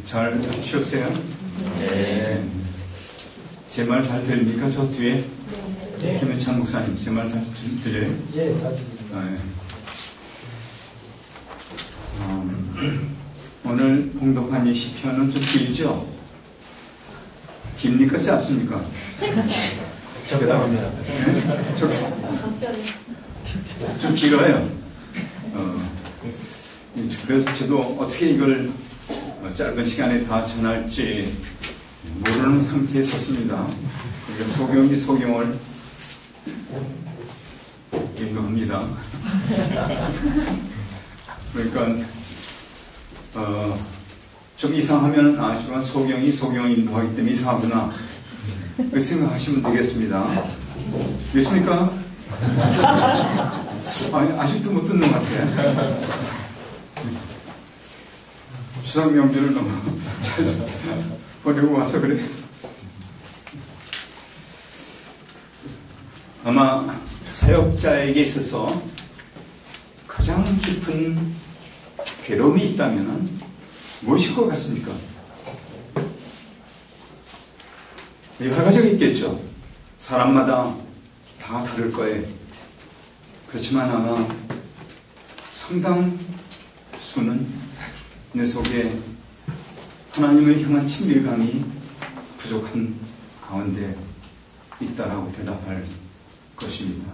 잘 쉬었어요? 네. 제 말 잘 들립니까? 저 뒤에? 네. 김현찬 목사님, 제 말 잘 들려요? 예, 다 들립니다. 오늘 봉독한 이 시편은 좀 길죠? 깁니까? 짧습니까? 적당합니다. 좀 길어요. 그래서 저도 어떻게 이걸 짧은 시간에 다 전할지 모르는 상태에 섰습니다. 그러니까 소경이 소경을 인도합니다. 그러니까 좀 이상하면 아시지만 소경이 소경을 인도하기 때문에 이상하구나 그렇게 생각하시면 되겠습니다. 믿습니까? 아니, 아직도 못 듣는 것 같아요. 추석 명절을 너무 잘 보내고 와서 그래. 아마 사역자에게 있어서 가장 깊은 괴로움이 있다면 무엇일 것 같습니까? 여러 가지가 있겠죠. 사람마다 다 다를 거예요. 그렇지만 아마 상당수는 내 속에 하나님을 향한 친밀감이 부족한 가운데 있다라고 대답할 것입니다.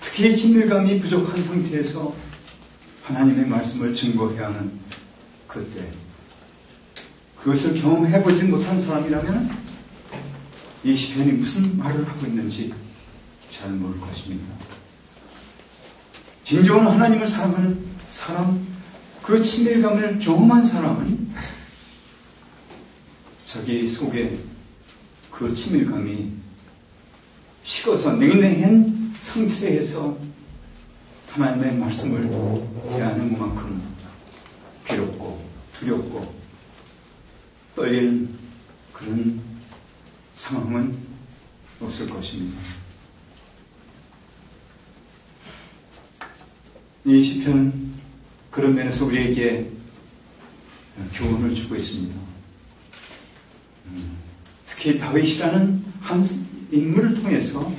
특히 친밀감이 부족한 상태에서 하나님의 말씀을 증거해야 하는 그때, 그것을 경험해보지 못한 사람이라면 이 시편이 무슨 말을 하고 있는지 잘 모를 것입니다. 진정한 하나님을 사랑하는 사람, 그 친밀감을 경험한 사람은 자기 속에 그 친밀감이 식어서 냉랭한 상태에서 하나님의 말씀을 대하는 것만큼 괴롭고 두렵고 떨리는 그런 상황은 없을 것입니다. 이 시편은 그런 면에서 우리에게 교훈을 주고 있습니다. 특히 다윗이라는 한 인물을 통해서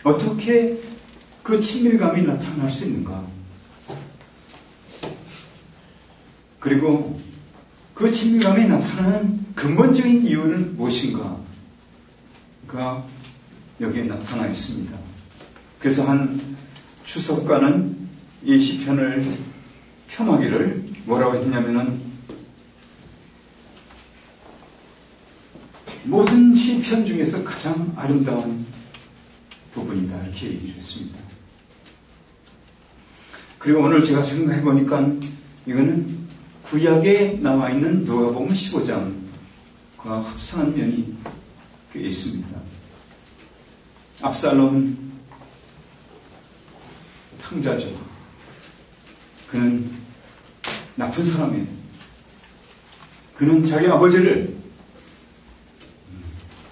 어떻게 그 친밀감이 나타날 수 있는가, 그리고 그 친밀감이 나타나는 근본적인 이유는 무엇인가가 여기에 나타나 있습니다. 그래서 한 추석가는 이 시편을 폄하기를 뭐라고 했냐면은, 모든 시편 중에서 가장 아름다운 부분이다 이렇게 얘기를 했습니다. 그리고 오늘 제가 생각해 보니까 이거는 구약에 나와 있는 누가복음 15장과 흡사한 면이 꽤 있습니다. 압살롬 탕자죠. 그는 나쁜 사람이에요. 그는 자기 아버지를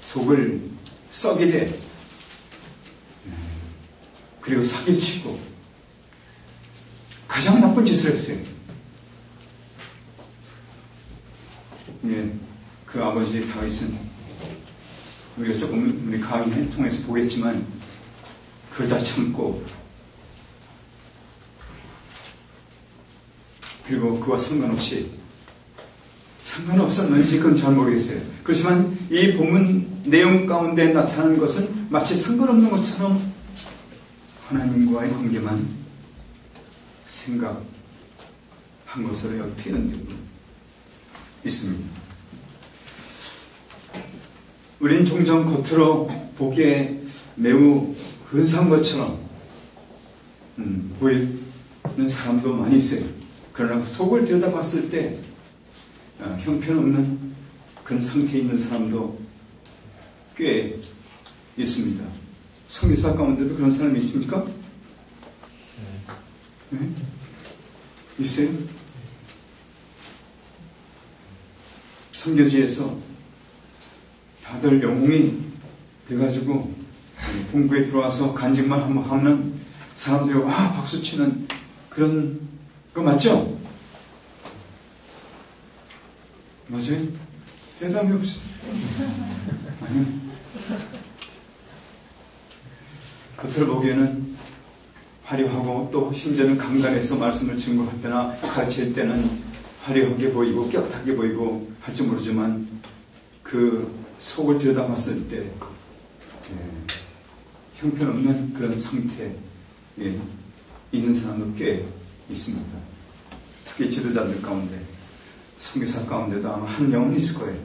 속을 썩이되 그리고 사기를 치고 가장 나쁜 짓을 했어요. 그 아버지 다윗은 우리가 조금 우리 강의 통해서 보겠지만 그걸 다 참고, 그리고 그와 상관없었는지 그건 잘 모르겠어요. 그렇지만 이 본문 내용 가운데 나타나는 것은 마치 상관없는 것처럼 하나님과의 관계만 생각한 것으로 여기 표현되고 있습니다. 우리는 종종 겉으로 보기에 매우 근사한 것처럼 보이는 사람도 많이 있어요. 그러나 속을 들여다봤을 때 형편없는 그런 상태에 있는 사람도 꽤 있습니다. 선교사 가운데도 그런 사람이 있습니까? 네? 있어요? 선교지에서 다들 영웅이 돼가지고 본부에 들어와서 간증만 한번 하면 사람들이 와 박수치는 그런 거 맞죠? 맞아요? 대답이 없어. 아니요. 겉으로 보기에는 화려하고 또 심지어는 강단에서 말씀을 증거할 때나 가르칠 때는 화려하게 보이고 깨끗하게 보이고 할지 모르지만 그 속을 들여다봤을 때 형편없는 그런 상태에 있는 사람도 꽤 있습니다. 특히 지도자들 가운데, 선교사 가운데도 아마 한 명은 있을 거예요.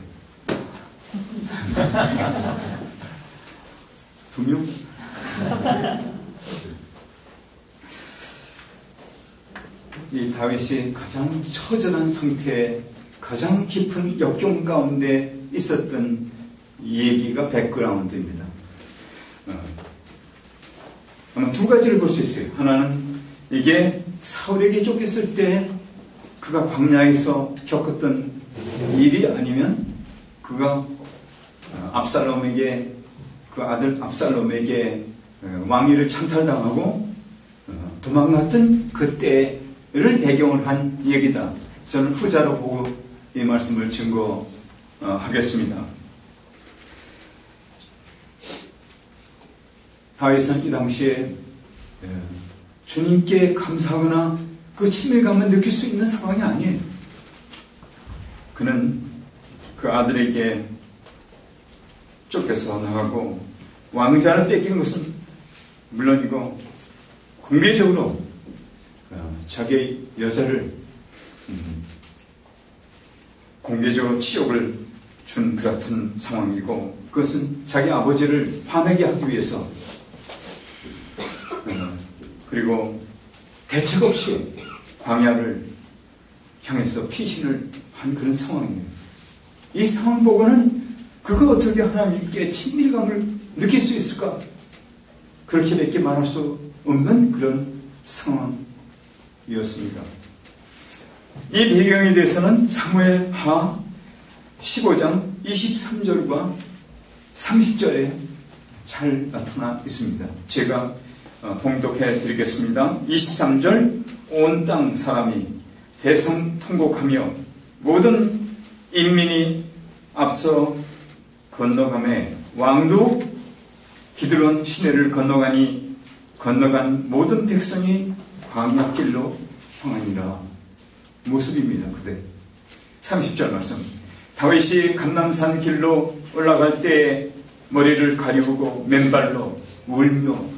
2명? 이 다윗이 가장 처절한 상태에 가장 깊은 역경 가운데 있었던 얘기가 백그라운드입니다. 아마 2가지를 볼 수 있어요. 하나는 이게 사울에게 쫓겼을 때 그가 광야에서 겪었던 일이 아니면 그가 압살롬에게, 그 아들 압살롬에게 왕위를 창탈당하고 도망갔던 그때를 배경을 한 얘기다. 저는 후자로 보고 이 말씀을 증거하겠습니다. 다윗은 이 당시에 주님께 감사하거나 그 친밀감을 느낄 수 있는 상황이 아니에요. 그는 그 아들에게 쫓겨서 나가고 왕자를 뺏긴 것은 물론이고 공개적으로 자기 여자를 공개적으로 치욕을 준 그 같은 상황이고, 그것은 자기 아버지를 화내게 하기 위해서, 그리고 대책 없이 광야를 향해서 피신을 한 그런 상황이에요. 이 상황 보고는 그가 어떻게 하나님께 친밀감을 느낄 수 있을까? 그렇게밖에 말할 수 없는 그런 상황이었습니다. 이 배경에 대해서는 사무엘하 15장 23절과 30절에 잘 나타나 있습니다. 제가 봉독해 드리겠습니다. 23절, 온 땅 사람이 대성통곡하며 모든 인민이 앞서 건너가매 왕도 기드론 시내를 건너가니 건너간 모든 백성이 광야길로 향하니라. 모습입니다. 그대 30절 말씀. 다윗이 감람산 길로 올라갈 때 머리를 가리우고 맨발로 울며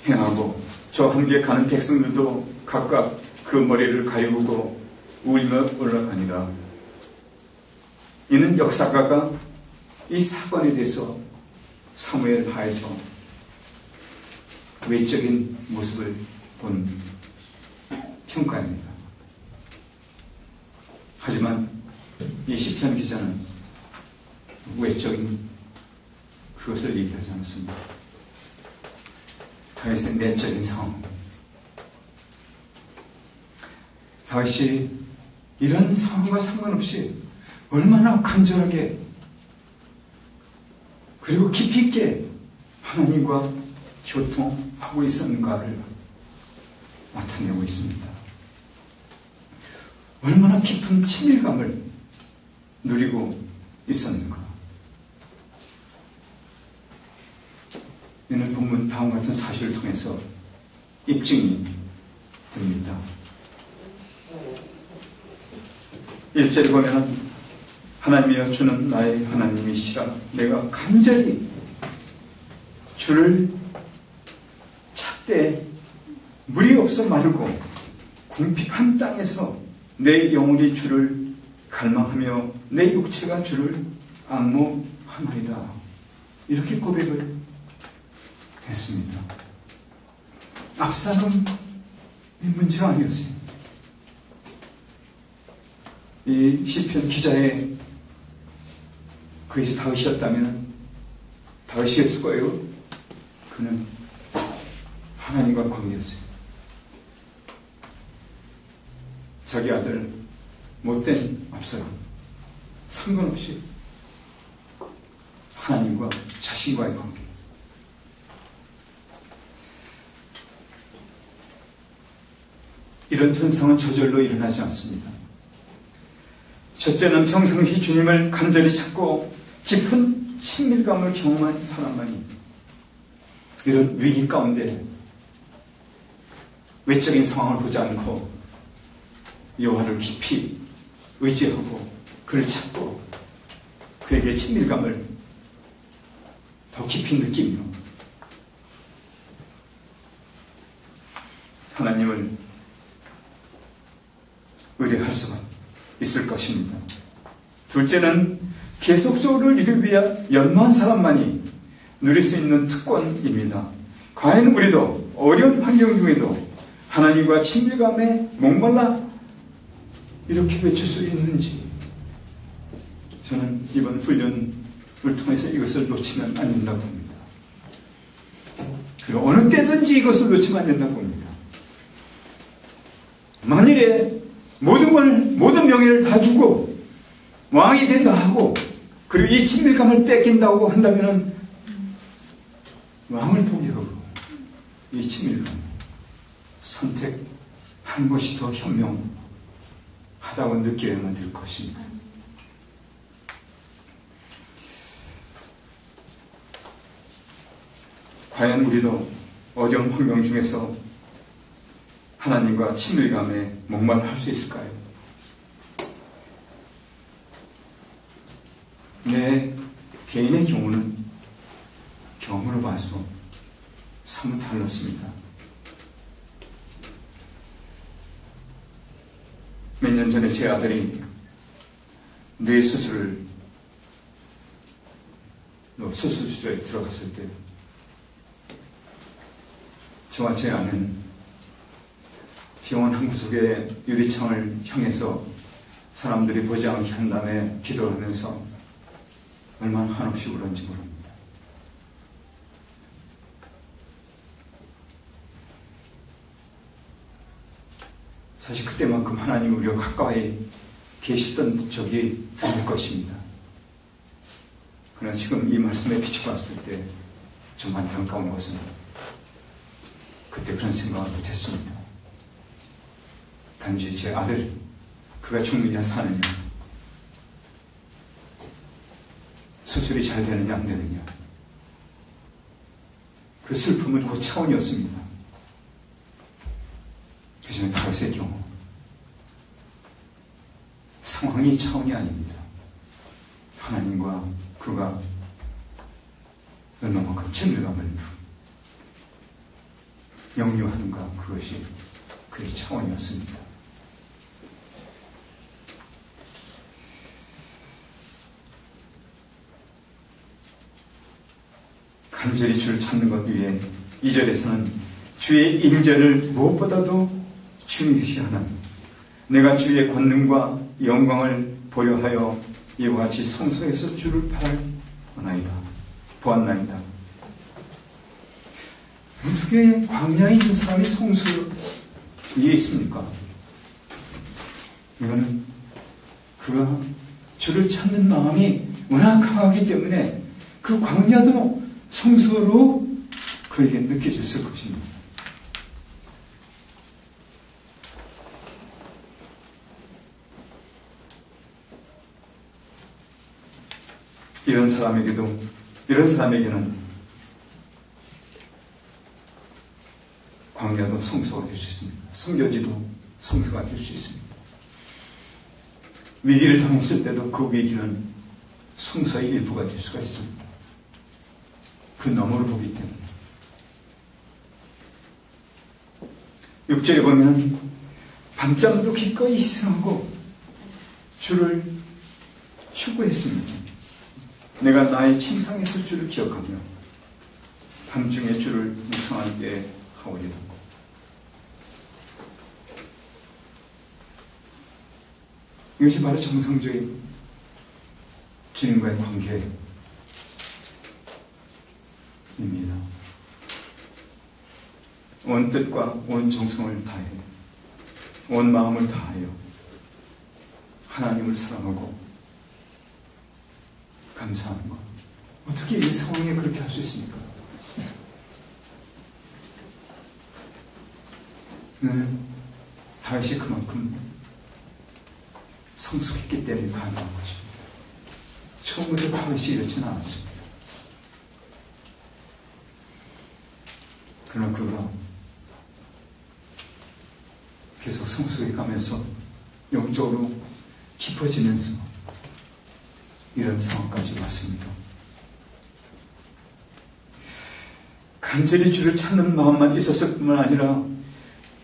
행하고, 저 함께 가는 백성들도 각각 그 머리를 가리우고 울며 올라가니라. 이는 역사가가 이 사건에 대해서 사무엘하에서 외적인 모습을 본 평가입니다. 하지만 이 시편 기자는 외적인 그것을 얘기하지 않습니다. 다윗의 내적인 상황, 다윗이 이런 상황과 상관없이 얼마나 간절하게 그리고 깊이 있게 하나님과 교통하고 있었는가를 나타내고 있습니다. 얼마나 깊은 친밀감을 누리고 있었는가. 이는 본문 다음 같은 사실을 통해서 입증이 됩니다. 1절에 보면 하나님이여 주는 나의 하나님이시라. 내가 간절히 주를 찾되 물이 없어 마르고 궁핍한 땅에서 내 영혼이 주를 갈망하며 내 육체가 주를 앙모하나이다. 이렇게 고백을 했습니다. 압살롬이 문제가 아니었어요. 이 시편 기자의 그것이 다윗이었다면 다윗이었을 거예요. 그는 하나님과 관계였어요. 자기 아들 못된 압살롬 상관없이 하나님과 자신과의 관계. 이런 현상은 저절로 일어나지 않습니다. 첫째는 평상시 주님을 간절히 찾고 깊은 친밀감을 경험한 사람만이 이런 위기 가운데 외적인 상황을 보지 않고 여호와를 깊이 의지하고 그를 찾고 그에게 친밀감을 더 깊이 느끼며 하나님을 의뢰할 수가 있을 것입니다. 둘째는 계속적으로 이를 위해 연마한 사람만이 누릴 수 있는 특권입니다. 과연 우리도 어려운 환경 중에도 하나님과 친밀감에 목말라 이렇게 외칠 수 있는지, 저는 이번 훈련을 통해서 이것을 놓치면 안 된다고 봅니다. 그리고 어느 때든지 이것을 놓치면 안 된다고 봅니다. 만일에 모든 명예를 다 주고 왕이 된다 하고 그리고 이 친밀감을 뺏긴다고 한다면 왕을 포기하고 이 친밀감 선택한 것이 더 현명하다고 느껴야만 될 것입니다. 과연 우리도 어려운 환경 중에서 하나님과 친밀감에 목말할 수 있을까요? 내 개인의 경우는 경험으로 봐서 사뭇 달랐습니다. 몇 년 전에 제 아들이 뇌 수술을 수술실에 들어갔을 때 저와 제 아내는 병원 한 구석에 유리창을 향해서 사람들이 보지 않게 한 다음에 기도하면서 얼마나 한없이 울었는지 모릅니다. 사실 그때만큼 하나님 우리와 가까이 계시던 적이 드물 것입니다. 그러나 지금 이 말씀에 비춰봤을 때 좀 안타까운 것은 그때 그런 생각을 못했습니다. 단지 제 아들, 그가 죽느냐 사느냐, 수술이 잘 되느냐 안 되느냐, 그 슬픔은 그 차원이었습니다. 그지만 다윗의 경우 상황이 차원이 아닙니다. 하나님과 그가 얼마만큼 친밀감을 영유하는가, 그것이 그의 차원이었습니다. 간절히 주를 찾는 것 위해 2절에서는 주의 인자를 무엇보다도 중요시하는, 내가 주의 권능과 영광을 보려 하여 이와 같이 성소에서 주를 보았나이다. 어떻게 광야에 있는 사람이 성소 위에 있습니까? 이거는 그가 주를 찾는 마음이 워낙 강하기 때문에 그 광야도 성소로 그에게 느껴졌을 것입니다. 이런 사람에게는 광야도 성소가 될 수 있습니다. 성교지도 성소가 될 수 있습니다. 위기를 당했을 때도 그 위기는 성소의 일부가 될 수가 있습니다. 그 너머로 보기 때문에. 6절에 보면 밤잠도 기꺼이 희생하고 주를 추구했습니다. 내가 나의 침상에서 주를 기억하며 밤중에 주를 묵상할 때 하오리다. 이것이 바로 정상적인 주님과의 관계입니다. 온 뜻과 온 정성을 다해, 온 마음을 다하여 하나님을 사랑하고 감사하는 것. 어떻게 이 상황에 그렇게 할 수 있습니까? 다윗이 그만큼 성숙했기 때문에 가능한 것입니다. 처음부터 다윗이 이렇지는 않았습니다. 그러나 그가 계속 성숙해 가면서 영적으로 깊어지면서 이런 상황까지 왔습니다. 간절히 주를 찾는 마음만 있었을 뿐만 아니라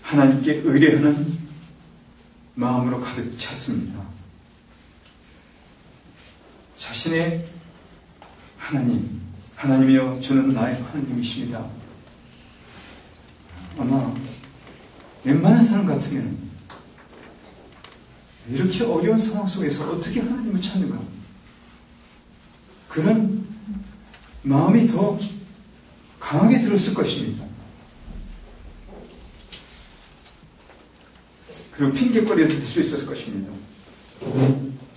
하나님께 의뢰하는 마음으로 가득 찼습니다. 자신의 하나님이여 주는 나의 하나님이십니다. 아마 웬만한 사람 같으면 이렇게 어려운 상황 속에서 어떻게 하나님을 찾는가? 그런 마음이 더 강하게 들었을 것입니다. 그리고 핑계거리가 될 수 있었을 것입니다.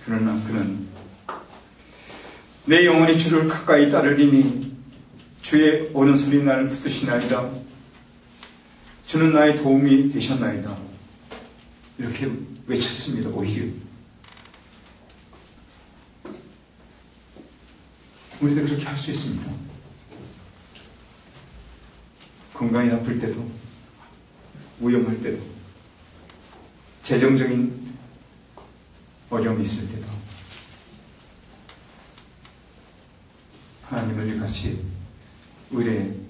그러나 그는 내 영혼이 주를 가까이 따르리니 주의 오른손이 나를 붙드시나이다. 주는 나의 도움이 되셨나이다. 이렇게 외쳤습니다. 오히려 우리도 그렇게 할 수 있습니다. 건강이 나쁠 때도, 위험할 때도, 재정적인 어려움이 있을 때도 하나님을 같이 의뢰하는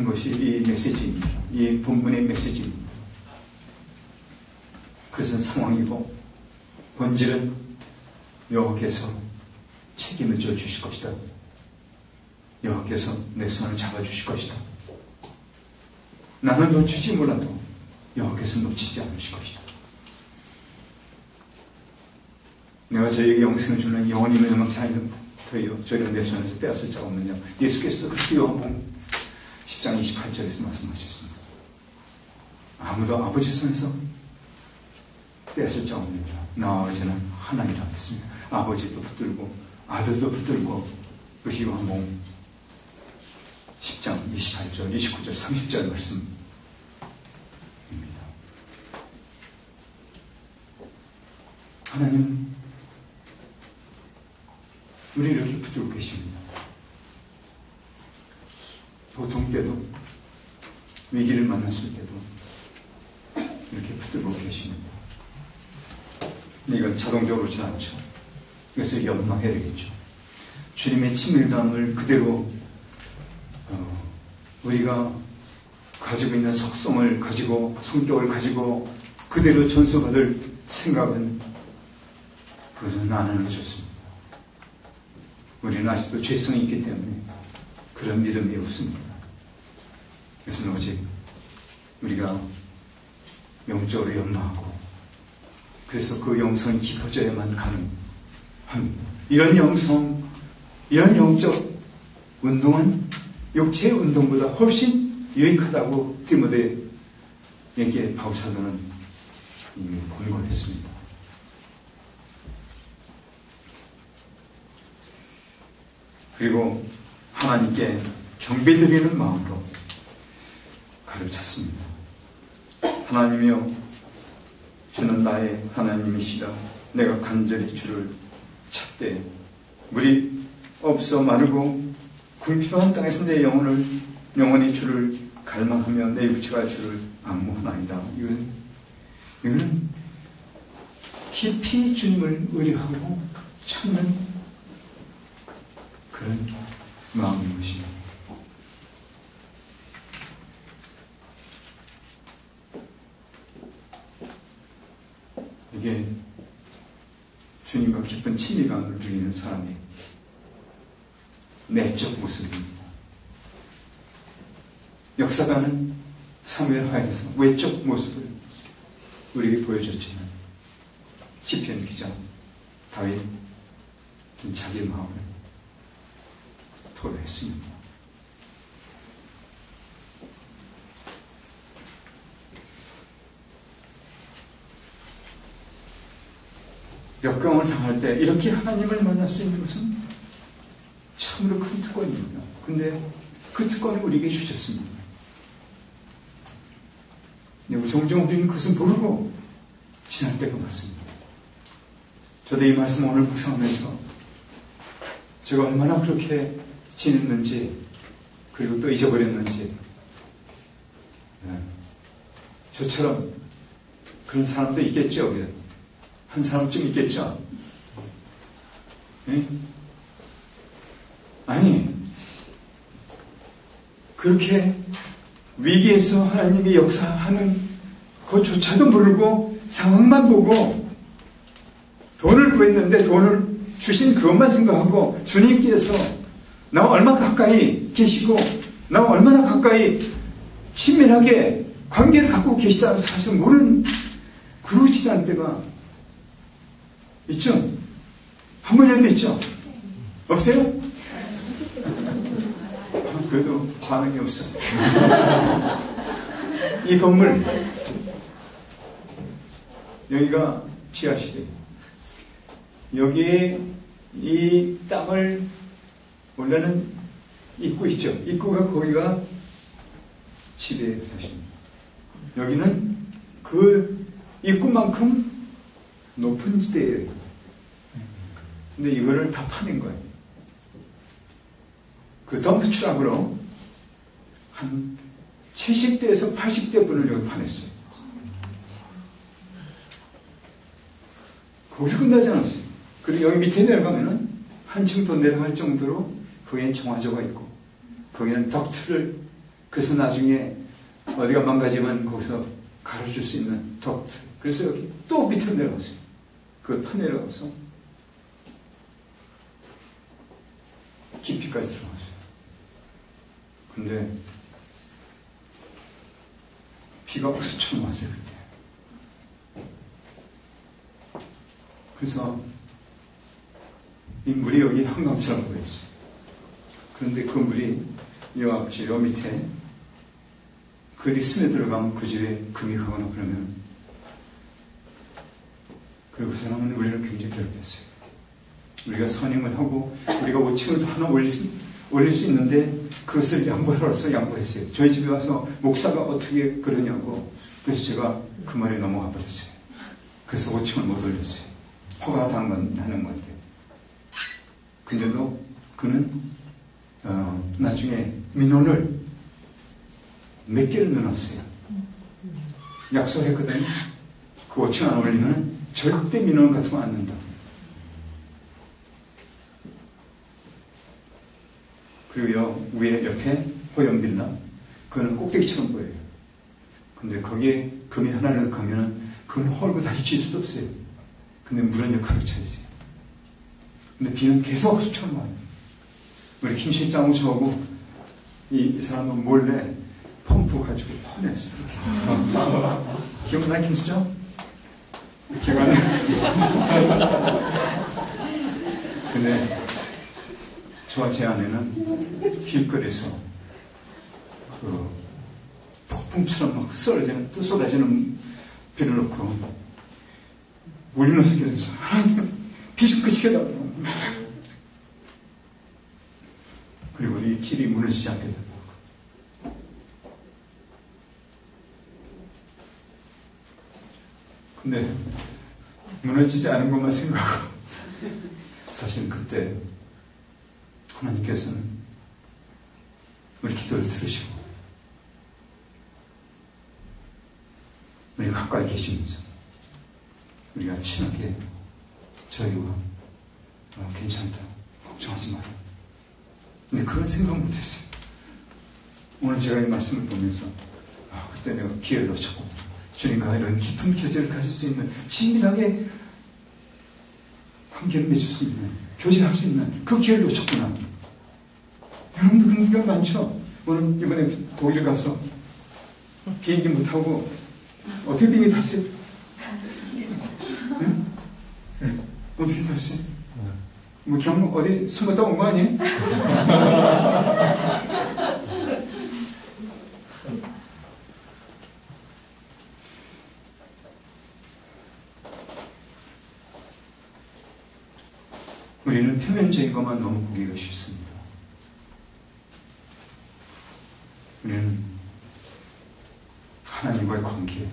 것이 이 메시지입니다. 이 본문의 메시지입니다. 그것은 상황이고 본질은 여호와께서 책임을 져 주실 것이다. 여호와께서 내 손을 잡아주실 것이다. 나는 놓치지 몰라도 여호와께서 놓치지 않으실 것이다. 내가 저에게 영생을 주는 영원히 멸망자이는터요 저희를 내 손에서 빼앗을 자가 없느냐. 예수께서 그렇게 요한복음 10장 28절에서 말씀하셨습니다. 아무도 아버지 손에서 빼앗을 자가 없느냐. 나와 어제는 하나님이라 했습니다. 아버지도 붙들고 아들도 붙들고 그것이 요한복음 10장 28절, 29절, 30절 말씀입니다. 하나님은 우리 이렇게 붙들고 계십니다. 보통 때도, 위기를 만났을 때도 이렇게 붙들고 계십니다. 이건 자동적으로 오지 않죠. 그래서 연마해야 되겠죠. 주님의 친밀감을 그대로 우리가 가지고 있는 속성을 가지고 성격을 가지고 그대로 전수받을 생각은 그것은 안 하는 게 좋습니다. 우리는 아직도 죄성이 있기 때문에 그런 믿음이 없습니다. 그래서 오직 우리가 영적으로 연마하고 그래서 그 영성이 깊어져야만 가능합니다. 이런 영적 운동은 육체의 운동보다 훨씬 유익하다고 디모데에게 바울 사도는 권고했습니다. 그리고 하나님께 경배드리는 마음으로 가득 찼습니다. 하나님이여 주는 나의 하나님이시라. 내가 간절히 주를 찾되 물이 없어 마르고 궁핍한 땅에서 내 영혼이 주를 갈망하며 내 육체가 주를 악무하나이다. 이거는 깊이 주님을 의뢰하고 찾는 그런 마음인 것입니다. 이게 주님과 깊은 친밀감을 누리는 사람의 내적 모습입니다. 역사가는 사무엘 하에서 외적 모습을 우리에게 보여줬지만 시편 기자 다윗은 자기 마음을 토로했습니다. 역경을 당할 때 이렇게 하나님을 만날 수 있는 것은 참으로 큰 특권입니다. 근데 그 특권을 우리에게 주셨습니다. 종종 우리는 그것을 모르고 지날 때가 많습니다. 저도 이 말씀 오늘 묵상하면서 제가 얼마나 그렇게 지냈는지, 그리고 또 잊어버렸는지, 저처럼 그런 사람도 있겠죠. 한 사람쯤 있겠죠. 예? 아니, 그렇게 위기에서 하나님이 역사하는 그조차도 모르고 상황만 보고 돈을 구했는데 돈을 주신 그것만 생각하고 주님께서 나와 얼마나 가까이 계시고 나와 얼마나 가까이 친밀하게 관계를 갖고 계시다는 사실 모르는, 그러지도 않을 때가 있죠? 한 번이라도 있죠? 없어요? 그래도 반응이 없어. 이 건물, 여기가 지하실이에요. 여기에 이 땅을 원래는 입구 있죠. 입구가 거기가 집에 사십니다. 여기는 그 입구만큼 높은 지대예요. 근데 이거를 다 파낸 거예요. 그 덤프 트럭으로 한 70대에서 80대 분을 여기 파냈어요. 거기서 끝나지 않았어요. 그리고 여기 밑에 내려가면은 한층 더 내려갈 정도로 거기엔 정화조가 있고, 거기는 덕트를, 그래서 나중에 어디가 망가지면 거기서 가로줄 수 있는 덕트. 그래서 여기 또 밑으로 내려갔어요. 그걸 파내려가서 깊이까지 들어갔어요. 근데 비가 박수처럼 왔어요, 그때. 그래서 이 물이 여기 한강처럼 보였어요. 그런데 그 물이 요 앞지, 요 밑에 글이 스며들어가면 그 집에 금이 가거나 그러면, 그리고 그 사람은 우리를 굉장히 괴롭혔어요. 우리가 선임을 하고 우리가 5층을 하나 올릴 수 있는데 그것을 양보하라서 양보했어요. 저희 집에 와서 목사가 어떻게 그러냐고. 그래서 제가 그 말에 넘어가 버렸어요. 그래서 5층을 못 올렸어요. 허가 당하는 건데. 근데도 그는 나중에 민원을 몇 개를 넣어놨어요. 약속을 했거든요. 그 5층 안 올리면 절대 민원 같은 거 안 넣는다. 그리고 위에 옆에 호연빌라, 그거는 꼭대기처럼 보여요. 근데 거기에 금이 하나를 가면은 그건 헐고 다시 질 수도 없어요. 근데 물은 여기 가득 차 있어요. 근데 비는 계속 헛수처럼 와요. 우리 김 실장하고 저하고 이 사람은 몰래 펌프 가지고 퍼냈어요. 기억나요, 김 실장? 기억 안 나요? 근데 저와 제 아내는 길거리에서 그 폭풍처럼 막 쏟아지는, 또 쏟아지는 비를 놓고 울면서 기도했어요. 하나님, 비 좀 그치게 해달라고. 그리고 이 길이 무너지지 않게 되더라고요. 근데 무너지지 않은 것만 생각하고, 사실 그때 하나님께서는 우리 기도를 들으시고 우리 가까이 계시면서 우리가 친하게 저희와 괜찮다, 걱정하지 마라. 근데 그런 생각 못했어요. 오늘 제가 이 말씀을 보면서 그때 내가 기회를 놓쳤고 주님과 이런 깊은 교제를 가질 수 있는, 친밀하게 관계를 맺을 수 있는, 교제할 수 있는 그 기회를 놓쳤구나. 여러분도 그런 기회가 많죠. 오늘 이번에 독일 가서 비행기 못 타고 어떻게 비행기 탔어요? 네? 어떻게 탔어요? 뭐 그냥 어디 숨었다 온 거 아니에요? 우리는 표면적인 것만 너무 보기가 쉽습니다. 우리는 하나님과의 관계,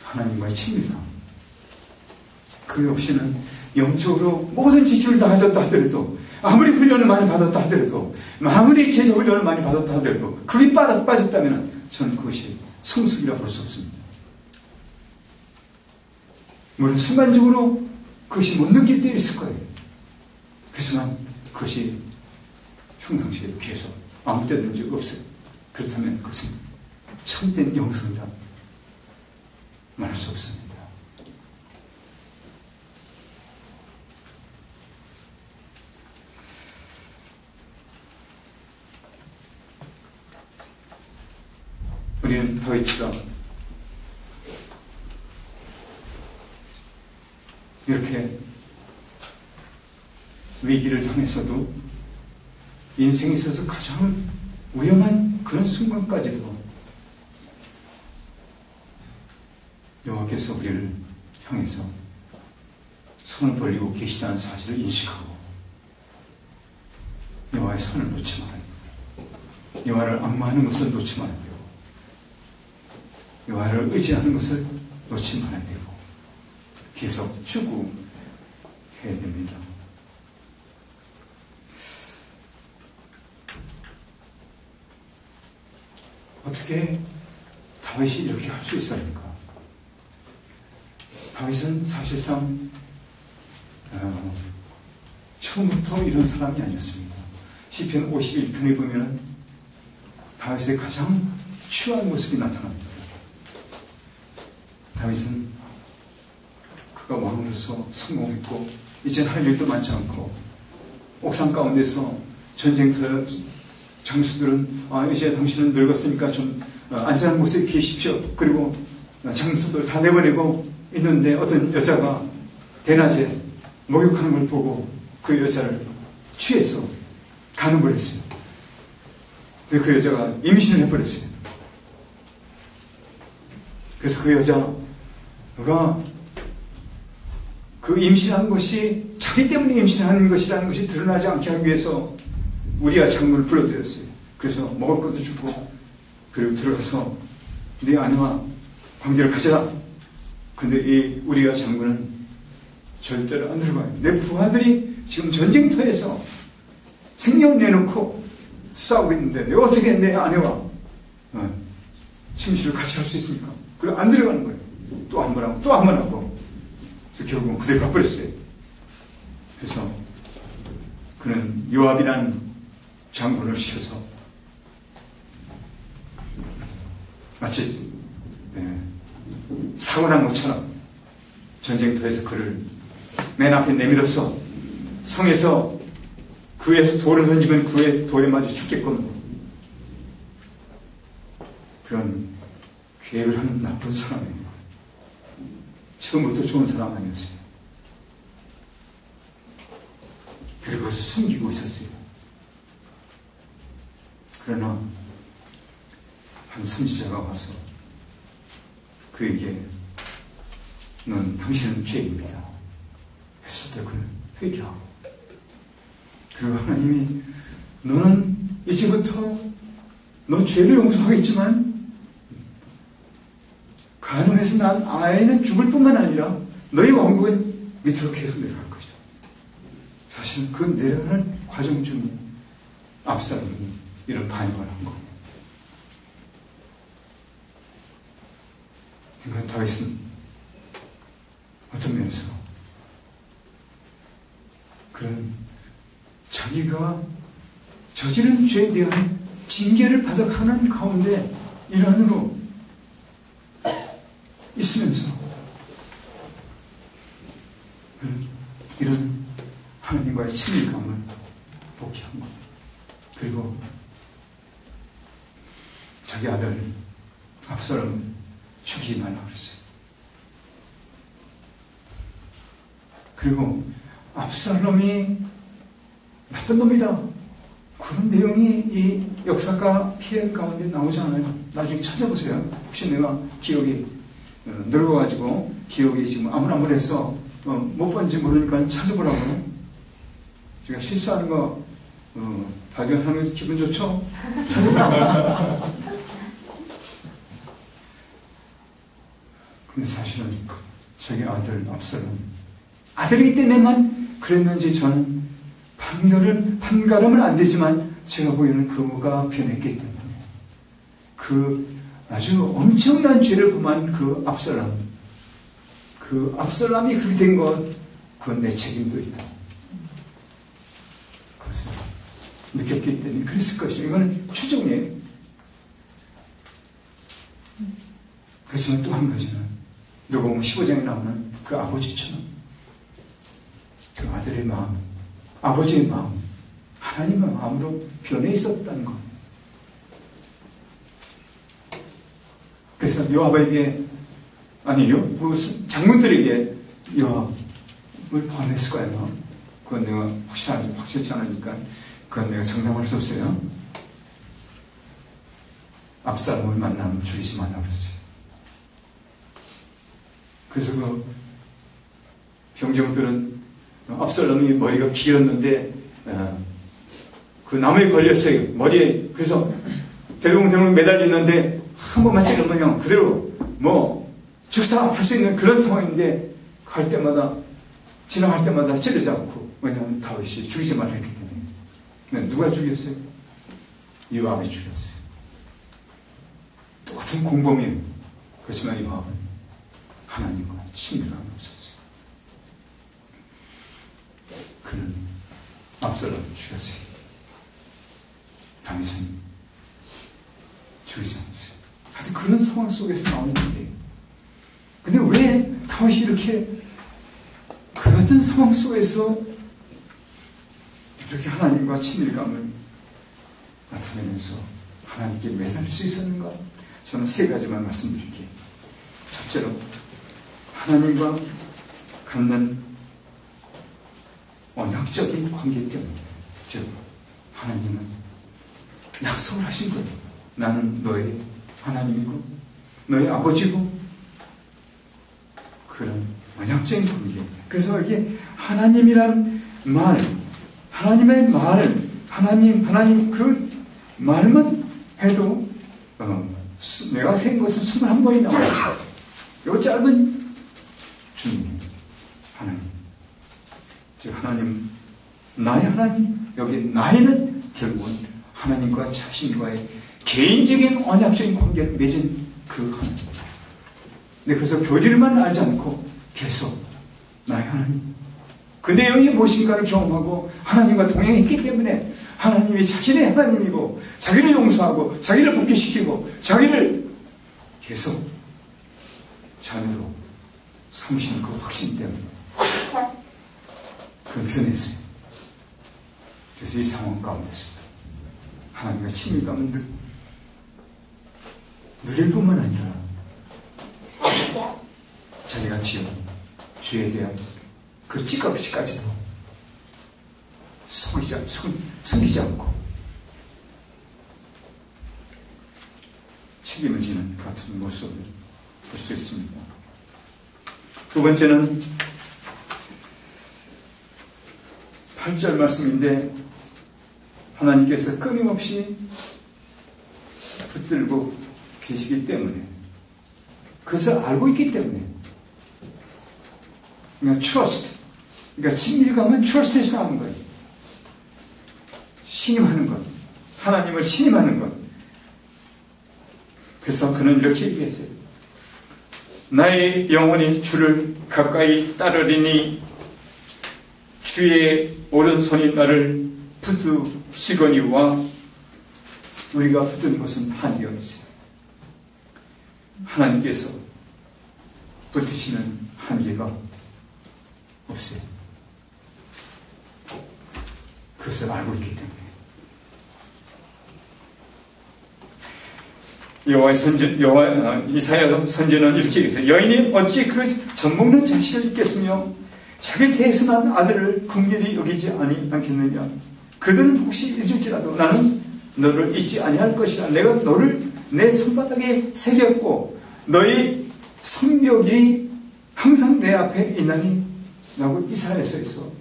하나님과의 친밀감, 그 없이는 영적으로 모든 지식을 다 가졌다 하더라도, 아무리 훈련을 많이 받았다 하더라도, 아무리 제자 훈련을 많이 받았다 하더라도 그게 빠졌다면 저는 그것이 성숙이라고 볼 수 없습니다. 물론 순간적으로 그것이 못 느낄 때 있을 거예요. 그렇지만 그것이 평상시에 계속 아무 때든지 없어요. 그렇다면 그것은 참된 영성이라 말할 수 없습니다. 우리는 다윗이가 이렇게 위기를 당했어도 인생에 있어서 가장 위험한 그런 순간까지도 여호와께서 우리를 향해서 손을 벌리고 계시다는 사실을 인식하고 여호와의 손을 놓지 말아야 되고, 여호와를 앙망하는 것을 놓지 말아야 되고, 여호와를 의지하는 것을 놓지 말아야 되고, 계속 추구해야 됩니다. 어떻게 다윗이 이렇게 할 수 있었는가? 다윗은 사실상 처음부터 이런 사람이 아니었습니다. 시편 51편에 보면 다윗의 가장 추한 모습이 나타납니다. 다윗은 그가 왕으로서 성공했고 이젠 할 일도 많지 않고, 옥상 가운데서 전쟁터 장수들은 이제 당신은 늙었으니까 좀 안전한 곳에 계십시오. 그리고 장수들 다 내보내고 있는데 어떤 여자가 대낮에 목욕하는 걸 보고 그 여자를 취해서 간음을 했어요. 근데 그 여자가 임신을 해버렸어요. 그래서 그 여자가 그 임신한 것이 자기 때문에 임신하는 것이라는 것이 드러나지 않게 하기 위해서 우리아 장군을 불러들였어요. 그래서 먹을 것도 주고, 그리고 들어가서 네 아내와 관계를 가져라. 근데 이 우리아 장군은 절대로 안 들어가요. 내 부하들이 지금 전쟁터에서 생명을 내놓고 싸우고 있는데 내가 어떻게 내 아내와 침실을 같이 할 수 있습니까? 그래 안 들어가는 거예요. 또 한 번 하고 또 한 번 하고, 그래서 결국은 그대로 가버렸어요. 그래서 그는 요압이라는 장군을 시켜서 마치 사고난 것처럼 전쟁터에서 그를 맨 앞에 내밀어서 성에서 그 위에서 돌을 던지면 그의 돌에 맞아 죽겠군, 그런 계획을 하는 나쁜 사람이에요. 처음부터 좋은 사람 아니었어요. 그리고 그것을 숨기고 있었어요. 그러나 한 선지자가 와서 그에게 넌 당신은 죄인입니다 했을 때 그는 회개하고, 그리고 하나님이 너는 이제부터 너 죄를 용서하겠지만 가늠해서 난 아이는 죽을 뿐만 아니라 너희 왕국은 밑으로 계속 내려갈 것이다. 사실은 그 내려가는 과정 중에 압살롬이 이런 반역을 한 겁니다. 그러니까 다윗은 어떤 면에서 그런 자기가 저지른 죄에 대한 징계를 받아가는 가운데 일환으로 있으면서 이런 하나님과의 친밀감을 복귀한 겁니다. 그리고 자기 아들 압살롬을 죽이지 말라고 그랬어요. 그리고 압살롬이 나쁜 놈이다, 그런 내용이 이 역사가 피해 가운데 나오지 않아요. 나중에 찾아보세요. 혹시 내가 기억이 늙어가지고 기억이 지금 아무래서 못 본지 모르니까 찾아보라고요. 제가 실수하는 거 발견하는 게 기분 좋죠? 찾아보라고. 근데 사실은 자기 아들 압살롬 아들이기 때문에만 그랬는지 저는 판가름은 안 되지만 제가 보기에는 그가 변했기 때문에 그 아주 엄청난 죄를 범한 그 압살롬이 그렇게 된 것, 그건 내 책임도 있다. 그것을 느꼈기 때문에 그랬을 것이에요. 이거는 추정이에요. 그렇지만 또 한 가지는 누가복음 15장에 나오는 그 아버지처럼 그 아들의 마음, 아버지의 마음, 하나님의 마음으로 변해 있었다는 것. 그래서 요압에게, 아니요, 장군들에게 요압을 보냈을 거예요. 그건 내가 확실치 않으니까 그건 내가 장담할 수 없어요. 압살롬을 만나면 죽이지 말라고 그랬어요. 그래서 그 병정들은 압살롬이 머리가 길었는데 그 나무에 걸렸어요. 머리에. 그래서 대롱대롱 매달리는데 한 번만 찌르면 그대로 즉사할 수 있는 그런 상황인데 갈 때마다 지나갈 때마다 찌르지 않고, 왜냐하면 다윗이 죽이지 말라 했기 때문에. 누가 죽였어요? 요압이 죽였어요. 똑같은 공범이에요. 그렇지만 요압은 하나님과 친밀감이 없었어요. 그는 압살롬을 죽였어요. 다윗은 죽이지 않았어요. 하여튼 그런 상황 속에서 나오는 일이에요. 근데 왜 다윗이 이렇게 그 같은 상황 속에서 이렇게 하나님과 친밀감을 나타내면서 하나님께 매달릴 수 있었는가? 저는 세 가지만 말씀드릴게요. 첫째로 하나님과 갖는 언약적인 관계 때문에, 즉 하나님은 약속을 하신 거예요. 나는 너의 하나님이고 너의 아버지고, 그런 언약적인 관계. 그래서 이게 하나님이란 말, 하나님의 말, 하나님 그 말만 해도 내가 센 것은 21번이 나와요. 이 짧은 주님, 하나님, 즉 하나님, 나의 하나님. 여기 나이는 결국은 하나님과 자신과의 개인적인 언약적인 관계를 맺은 그 하나님. 근데 그래서 교리를만 알지 않고 계속 나의 하나님, 그 내용이 무엇인가를 경험하고 하나님과 동행했기 때문에 하나님이 자신의 하나님이고 자기를 용서하고 자기를 복귀시키고 자기를 계속 자녀로 삼으시는 그 확신 때문에 그건 변했어요. 그래서 이 상황 가운데서도 하나님과 친밀감은 누릴 뿐만 아니라 자기가 지은 죄에 대한 그 찌꺼기까지도 숨기지 않고 책임을 지는 같은 모습을 볼 수 있습니다. 두 번째는 8절 말씀인데, 하나님께서 끊임없이 붙들고 계시기 때문에, 그것을 알고 있기 때문에, 그러니까 trust, 그러니까 친밀감은 trust에서 나오는 거예요. 신임하는 것, 하나님을 신임하는 것. 그래서 그는 이렇게 얘기했어요. 나의 영혼이 주를 가까이 따르리니 주의 오른손이 나를 붙드시거니와. 우리가 붙든 것은 한계가 있어요. 하나님께서 붙드시는 한계가 없어요. 그것을 알고 있기 때문에. 이사야 선지는 이렇게 얘기했어요. 여인이 어찌 그 젖먹는 자식을 잊겠으며 자기 태에서 난 아들을 긍휼히 여기지 않겠느냐. 그들은 혹시 잊을지라도 나는 너를 잊지 아니할 것이라. 내가 너를 내 손바닥에 새겼고 너의 성벽이 항상 내 앞에 있나니 라고 이사야서에서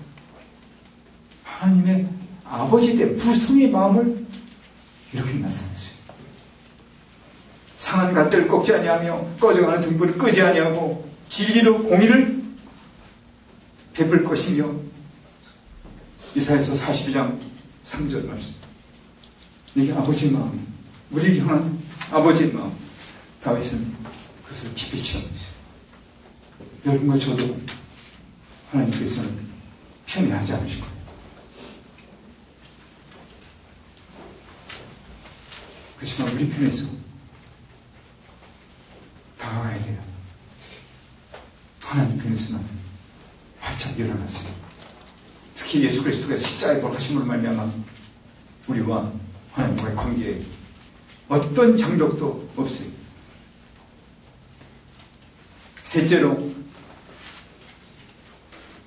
하나님의 아버지 때 부성의 마음을 이렇게 나타냈어요. 상한 갓들을 꺾지 아니하며 꺼져가는 등불을 끄지 아니하고 진리로 공의를 베풀 것이며, 이사야서 42장 3절 말씀. 이게 아버지의 마음이에요. 우리에게 향한 아버지의 마음. 다윗은 그것을 깊이 체험했어요. 여러분과 저도 하나님께서는 편애하지 않으실 거예요. 그렇지만 우리 편에서 다가가야 돼요. 하나님 편에서는 활짝 일어났어요. 특히 예수 그리스도께서 십자가에 돌아가심으로 말미암아 우리와 하나님과의 관계에 어떤 장벽도 없어요. 셋째로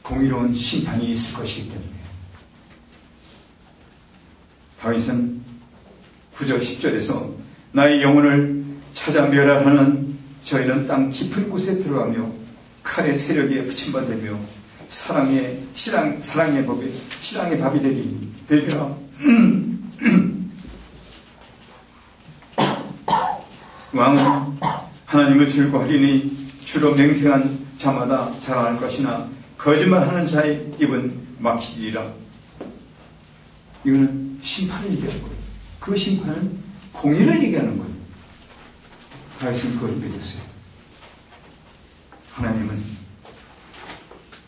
공의로운 심판이 있을 것이기 때문에 다윗은 9절 10절에서 나의 영혼을 찾아 멸하는 저희는 땅 깊은 곳에 들어가며 칼의 세력에 붙임받으며 사랑의 밥이 되리라. 왕은 하나님을 즐거워하리니 주로 맹세한 자마다 자랑할 것이나 거짓말하는 자의 입은 막히리라. 이거는 심판을 얘기하는 거예요. 그 심판은 공의를 얘기하는 거예요. 다윗은 그걸 믿었어요. 하나님은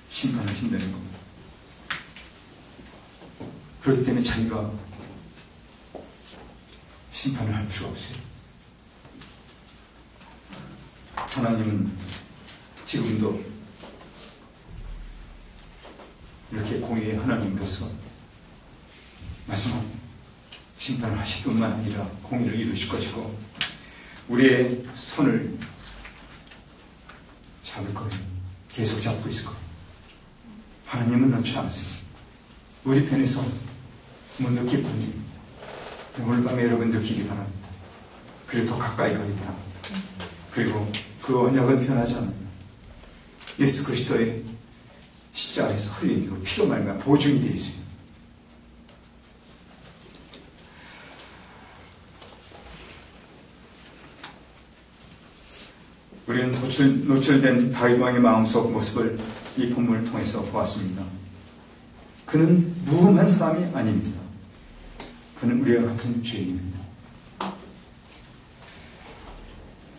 심판하신다는 겁니다. 그렇기 때문에 자기가 심판을 할 필요가 없어요. 하나님은 지금도 이렇게 공의의 하나님으로서 말씀합니다. 심판을 하실 뿐만 아니라 공의를 이루실 것이고 우리의 손을 잡을 거예요. 계속 잡고 있을 거예요. 하나님은 놓지 않으세요. 우리 편에서 못 느낄 뿐입니다. 오늘 밤에 여러분 느끼기 바랍니다. 그리고 더 가까이 가기 바랍니다. 그리고 그 언약은 변하지 않습니다. 예수 그리스도의 십자가에서 흘린 그 피로 말미암아 보증이 되어 있어요. 우리는 노출된 다윗 왕의 마음속 모습을 이 본문을 통해서 보았습니다. 그는 무험한 사람이 아닙니다. 그는 우리와 같은 죄인입니다.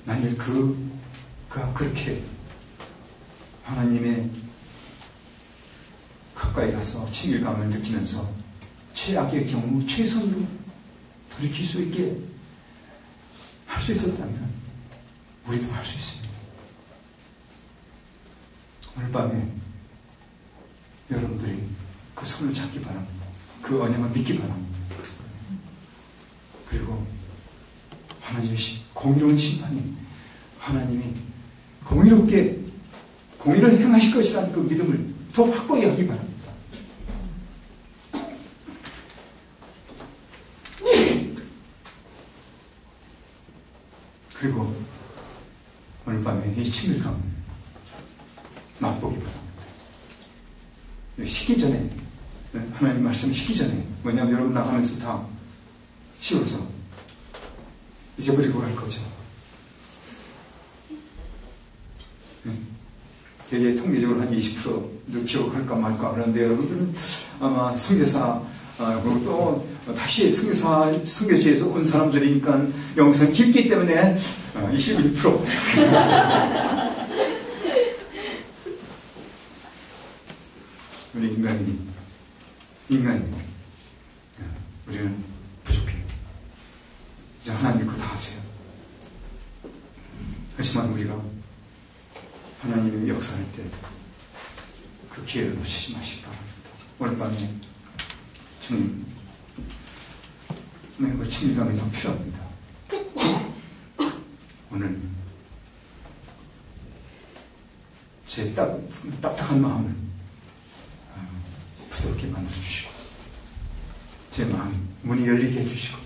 만일 그가 그렇게 하나님의 가까이 가서 친밀감을 느끼면서 최악의 경우 최선으로 돌이킬 수 있게 할 수 있었다면 우리도 할 수 있습니다. 오늘 밤에 여러분들이 그 손을 잡기 바랍니다. 그 언약을 믿기 바랍니다. 그리고 하나님의 공의로운 심판이 하나님이 공의롭게 공의를 행하실 것이라는 그 믿음을 더 확고히 하기 바랍니다. 그리고 오늘 밤에 이 친밀감 맛보기 바랍니다. 식기 전에 하나님 말씀 식기 전에 뭐냐면 여러분 나가면서 다 씌워서 잊어버리고 갈 거죠. 되게 통계적으로 한 20%도 기억할까 말까 하는데 여러분들은 아마 선교사 그리고 또 다시 선교지에서 온 사람들이니까 영성이 깊기 때문에 21%. 우리 인간이 우리는 부족해요. 이제 하나님 그거 다 하세요. 하지만 우리가 하나님의 역사할 때 그 기회를 놓치지 마시기 바랍니다. 오늘 밤에 주님, 그 친밀감이 더 필요합니다. 오늘 제 딱딱한 마음을 부드럽게 만들어주시고 제 마음 문이 열리게 해주시고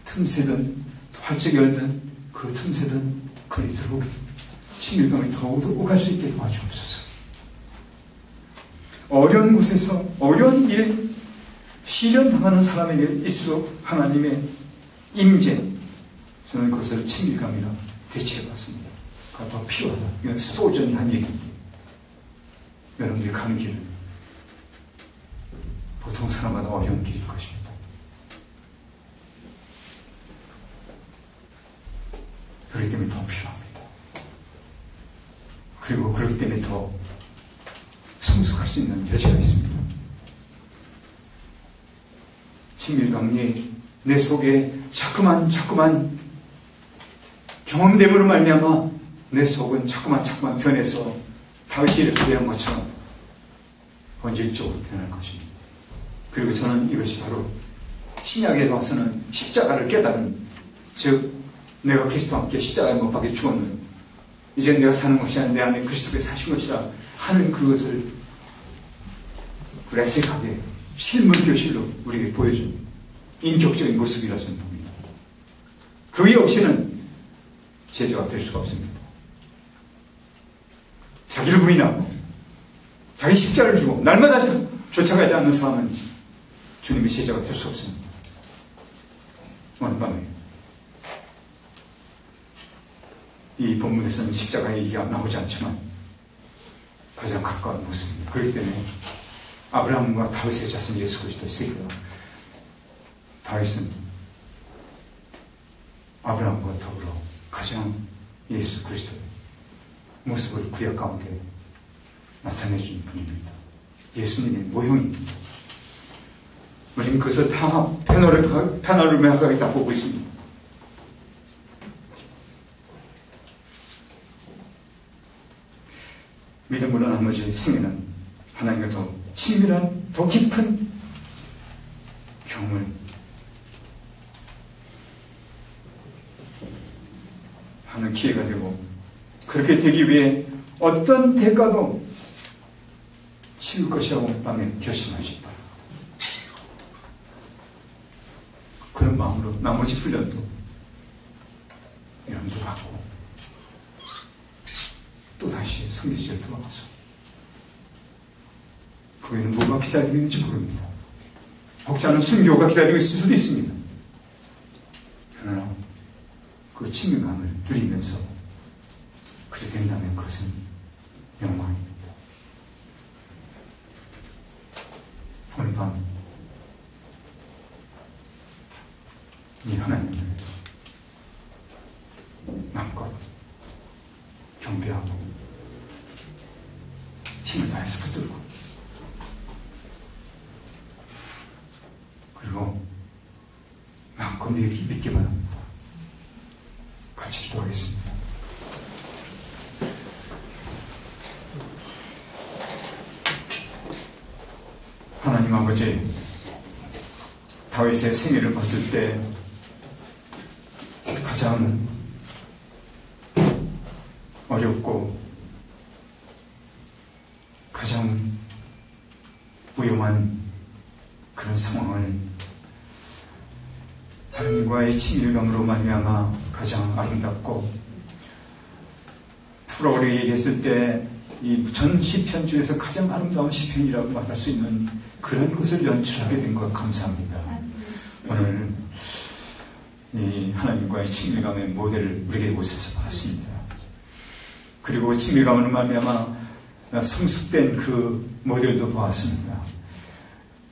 틈새든 활짝 열든 그 틈새든 그리 들어오게 친밀감이 더욱 오갈 수 있게 도와주옵소서. 어려운 곳에서 어려운 일 시련당하는 사람에게 있을수록 하나님의 임재, 저는 그것을 친밀감이라 대체해봤습니다. 그가 더 필요하다. 이건 스토전이 한 얘기입니다. 여러분들이 가는 길은 보통 사람마다 어려운 길일 것입니다. 그렇기 때문에 더 필요합니다. 그리고 그렇기 때문에 더 성숙할 수 있는 여지가 있습니다. 친밀감이 내 속에 자꾸만 경험됨으로 말미암아 내 속은 자꾸만 변해서 다윗이 이렇게 된 것처럼 본질적으로 변할 것입니다. 그리고 저는 이것이 바로 신약에 와서는 십자가를 깨달은, 즉 내가 그리스도와 함께 십자가에 못 박혀 죽었는, 이제 내가 사는 것이 아니라 내 안에 그리스도께서 사신 것이라 하는 그것을 레색하게 실물교실로 우리에게 보여준 인격적인 모습이라 저는 봅니다. 그게 없이는 제자가 될 수가 없습니다. 자기를 부인하고 자기 십자를 주고 날마다 쫓아가지 않는 사람은 주님의 제자가 될 수 없습니다. 오늘 밤에 이 본문에서는 십자가의 얘기가 나오지 않지만 가장 가까운 모습입니다. 그렇기 때문에 아브라함과 다윗의 자손 예수 그리스도의 세계가, 다윗은 아브라함과 더불어 가장 예수 그리스도의 모습을 구약 가운데 나타내준 분입니다. 예수님의 모형입니다. 우리는 그것을 다 패너룸에 다 보고 있습니다. 믿음으로 나머지 승리는 하나님과 더 친밀한, 더 깊은 경험을 하는 기회가 되고, 그렇게 되기 위해 어떤 대가도 치울 것이라고 밤에 결심하시 바랍니다. 그런 마음으로 나머지 훈련도 여러분도 받고 또다시 성교지에 들어가서 거기는 뭐가 기다리고 있는지 모릅니다. 혹자는 순교가 기다리고 있을 수도 있습니다. 그러나 그 친밀감을 누리면서 그렇게 된다면 그것은 영광입니다. 오늘 밤 이 하나님을 마음껏 경배하고 힘을 다해서 붙들고, 그리고 마음껏 믿기 바랍니다. 같이 기도하겠습니다. 하나님 아버지, 다윗의 생애를 봤을 때 가장 어렵고 가장 위험한 그런 상황을 하나님과의 친밀감으로 말미암아 가장 아름답고, 프로를 얘기했을 때 이 전 시편 중에서 가장 아름다운 시편이라고 말할 수 있는 그런 것을 연출하게 된 것 감사합니다. 오늘 이 하나님과의 친밀감의 모델을 우리에게 오셔서 봤습니다. 그리고 친밀감으로 말미암아 성숙된 그 모델도 보았습니다.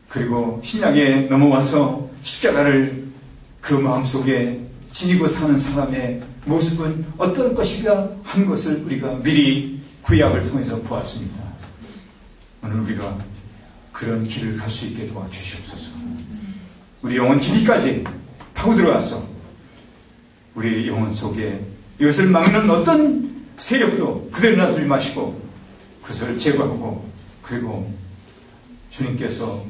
그리고 신약에 넘어와서 십자가를 그 마음속에 지니고 사는 사람의 모습은 어떤 것이가 한 것을 우리가 미리 구약을 통해서 보았습니다. 오늘 우리가 그런 길을 갈 수 있게 도와주시옵소서. 우리 영혼 깊이까지 파고 들어가서 우리 영혼 속에 이것을 막는 어떤 세력도 그대로 놔두지 마시고 그것을 제거하고, 그리고 주님께서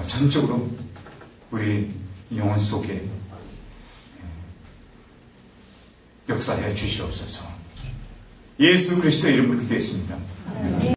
전적으로 우리 영혼 속에 역사해 주시옵소서. 예수 그리스도의 이름으로 기도했습니다.